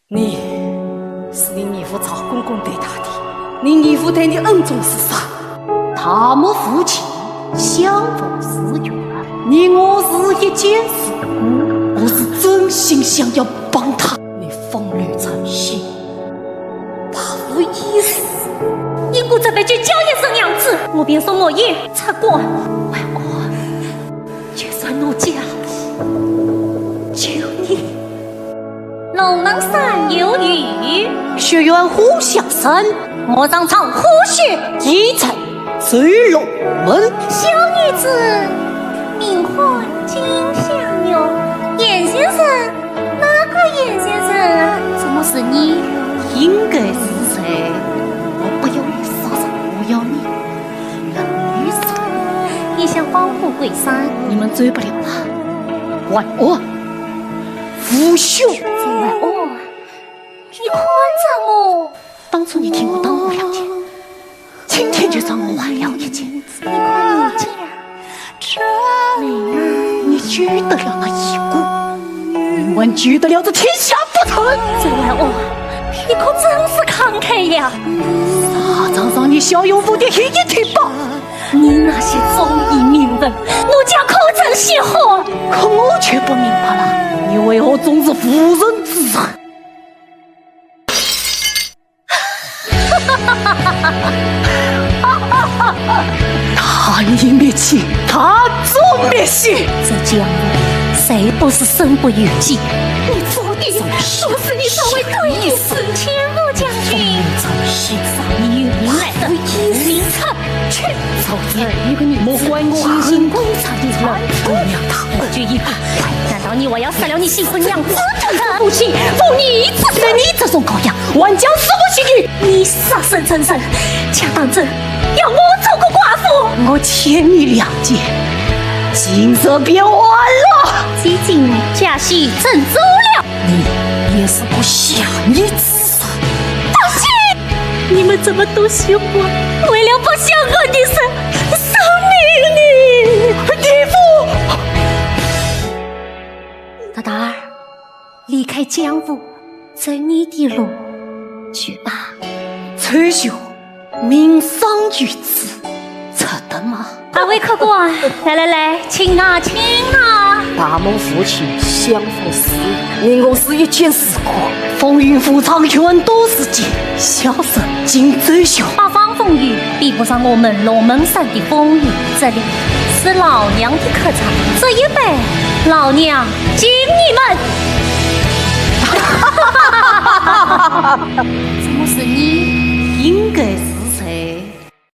你是你义父曹公公对他的，你义父对你恩重是啥？他们夫妻相逢私约，你我日夜监视，我是真心想要帮他。你风流成性，大无意思。因故这杯酒交也生样子，我便说莫言插过。外公，就算我家求你。龙门山有雨，血缘虎相生，莫让长虎血。一城水龙门，小女子名唤金香哟。严先生，哪个严先生？怎么是你？应该是谁？我不要你杀人，我要你让女杀。你想保护桂山，你们追不了了。管我，父兄。外哦，你宽恕我。当初你替我挡过2天，今天就让我还了1件。你快理解。你举得了那一股，你还举得了这天下不成？这外哦，你可真是慷慨呀！沙场上你骁勇无敌，一言推爆。你那些忠义名分，我家可曾惜活？可我却不明白了，你为何总是妇人之仁？他一灭亲，他做灭亲。这江湖谁都是身不由己。你注定都是你成为对死天禄将军。欣赏你与民来的名臣，去曹操一个女，莫怪我精心观察你了，不让他不拘一格。难道你我要杀了你幸福娘子的父亲，奉你一次对你这种羔羊，万将死不许你！你杀身成神，恰当真要我做个寡妇？我欠你2件，今日便完了。几经假戏真走了，你也是个下逆之人。当心！你们怎么都喜欢？为了不想和你生命你义父。大胆儿，离开江湖，走你的路去吧。崔秀，命丧于此，值得吗二位客官，来，请啊！大某父亲相逢私约，你我是一见死过。风云浮长，全都是剑，小生尽追求。八方风雨比不上我们龙门山的风雨，这里是老娘的客场，这一杯老娘敬你们。怎么是你？应该是